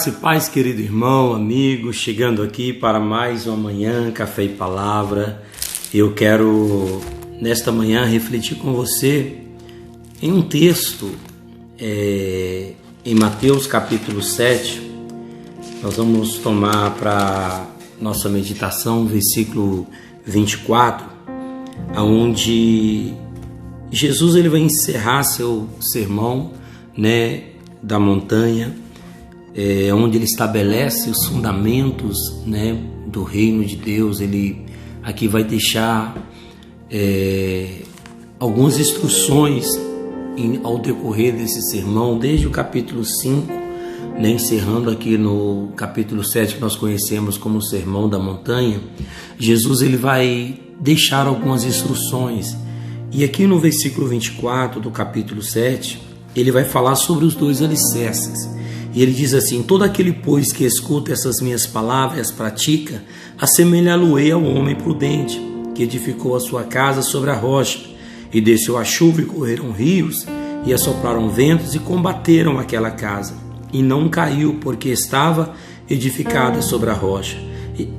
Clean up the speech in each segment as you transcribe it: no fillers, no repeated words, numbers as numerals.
Graça e paz, querido irmão, amigo, chegando aqui para mais uma manhã, café e palavra. Eu quero, nesta manhã, refletir com você em um texto, em Mateus capítulo 7. Nós vamos tomar para nossa meditação o versículo 24, onde Jesus ele vai encerrar seu sermão, da montanha, onde ele estabelece os fundamentos, do reino de Deus. Ele aqui vai deixar algumas instruções ao decorrer desse sermão, desde o capítulo 5, encerrando aqui no capítulo 7, que nós conhecemos como o Sermão da Montanha. Jesus ele vai deixar algumas instruções, e aqui no versículo 24 do capítulo 7, ele vai falar sobre os dois alicerces. E ele diz assim: todo aquele, pois, que escuta essas minhas palavras e as pratica, assemelhá-lo-ei ao homem prudente, que edificou a sua casa sobre a rocha, e desceu a chuva, e correram rios, e assopraram ventos, e combateram aquela casa, e não caiu, porque estava edificada sobre a rocha.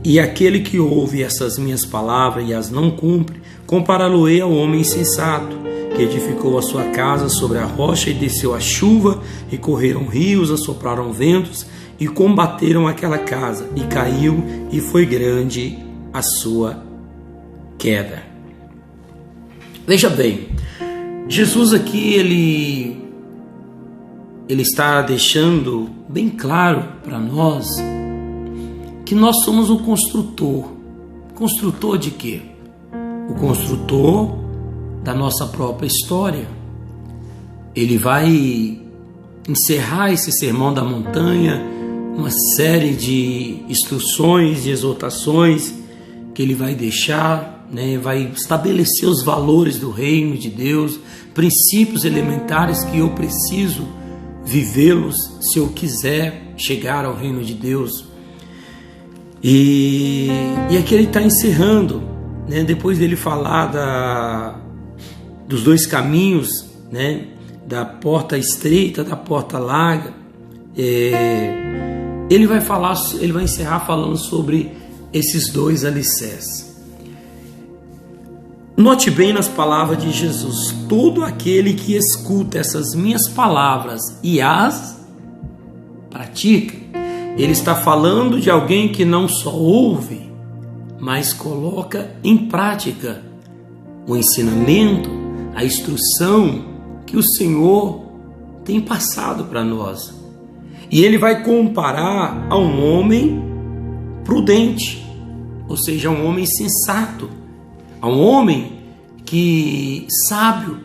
E aquele que ouve essas minhas palavras e as não cumpre, compará-lo-ei ao homem insensato, que edificou a sua casa sobre a rocha, e desceu a chuva, e correram rios, assopraram ventos, e combateram aquela casa, e caiu, e foi grande a sua queda. Veja bem, Jesus aqui, ele está deixando bem claro para nós que nós somos o construtor. Construtor de quê? O construtor da nossa própria história. Ele vai encerrar esse sermão da montanha, uma série de instruções, de exortações que ele vai deixar, vai estabelecer os valores do reino de Deus, princípios elementares que eu preciso vivê-los se eu quiser chegar ao reino de Deus. E aqui ele está encerrando, depois dele falar dos dois caminhos, da porta estreita, da porta larga. Ele vai encerrar falando sobre esses dois alicerces. Note bem nas palavras de Jesus: todo aquele que escuta essas minhas palavras e as pratica. Ele está falando de alguém que não só ouve, mas coloca em prática o ensinamento, a instrução que o Senhor tem passado para nós. E ele vai comparar a um homem prudente, ou seja, a um homem sensato, a um homem sábio,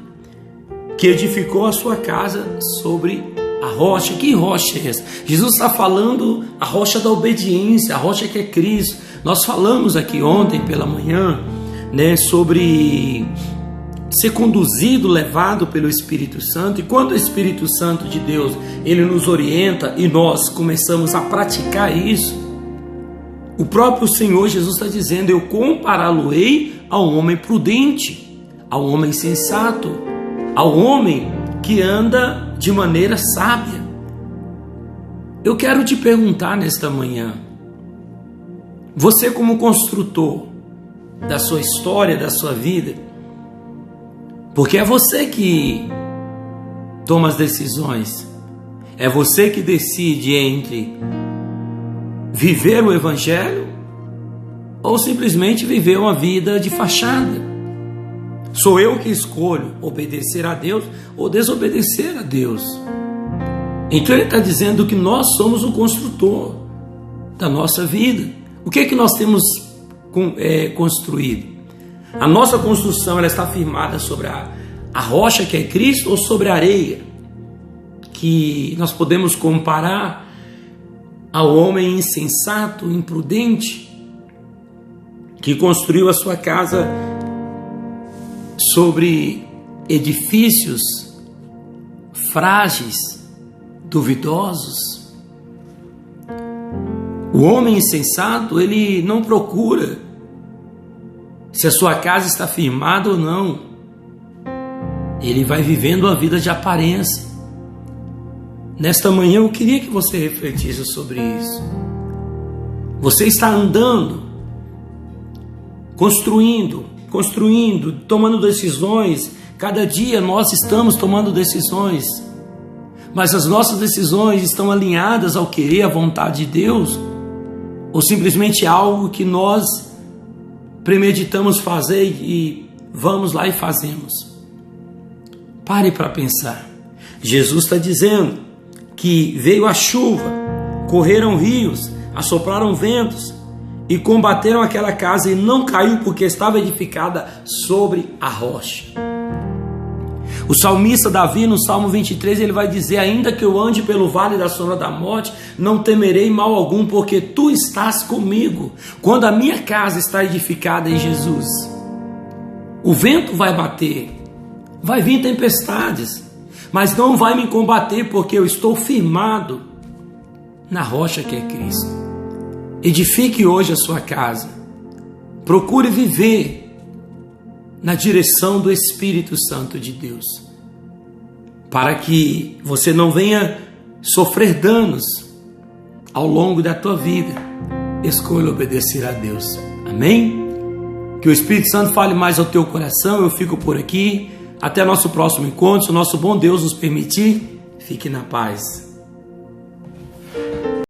que edificou a sua casa sobre a rocha. Que rocha é essa? Jesus está falando a rocha da obediência, a rocha que é Cristo. Nós falamos aqui ontem pela manhã, sobre ser conduzido, levado pelo Espírito Santo. E quando o Espírito Santo de Deus ele nos orienta e nós começamos a praticar isso, o próprio Senhor Jesus está dizendo: eu compará-lo-ei ao homem prudente, ao homem sensato, ao homem que anda de maneira sábia. Eu quero te perguntar nesta manhã: você, como construtor da sua história, da sua vida, porque é você que toma as decisões, é você que decide entre viver o Evangelho ou simplesmente viver uma vida de fachada. Sou eu que escolho obedecer a Deus ou desobedecer a Deus. Então ele está dizendo que nós somos o construtor da nossa vida. O que é que nós temos construído? A nossa construção ela está firmada sobre a rocha que é Cristo, ou sobre a areia, que nós podemos comparar ao homem insensato, imprudente, que construiu a sua casa sobre edifícios frágeis, duvidosos. O homem insensato, ele não procura se a sua casa está firmada ou não. Ele vai vivendo a vida de aparência. Nesta manhã eu queria que você refletisse sobre isso. Você está andando, construindo, tomando decisões. Cada dia nós estamos tomando decisões, mas as nossas decisões estão alinhadas ao querer, à vontade de Deus, ou simplesmente algo que nós premeditamos fazer e vamos lá e fazemos? Pare para pensar. Jesus está dizendo que veio a chuva, correram rios, assopraram ventos e combateram aquela casa e não caiu porque estava edificada sobre a rocha. O salmista Davi, no Salmo 23, ele vai dizer: ainda que eu ande pelo vale da sombra da morte, não temerei mal algum, porque tu estás comigo. Quando a minha casa está edificada em Jesus, o vento vai bater, vai vir tempestades, mas não vai me combater, porque eu estou firmado na rocha que é Cristo. Edifique hoje a sua casa. Procure viver na direção do Espírito Santo de Deus, para que você não venha sofrer danos ao longo da tua vida. Escolha obedecer a Deus. Amém? Que o Espírito Santo fale mais ao teu coração. Eu fico por aqui. Até nosso próximo encontro. Se o nosso bom Deus nos permitir, fique na paz.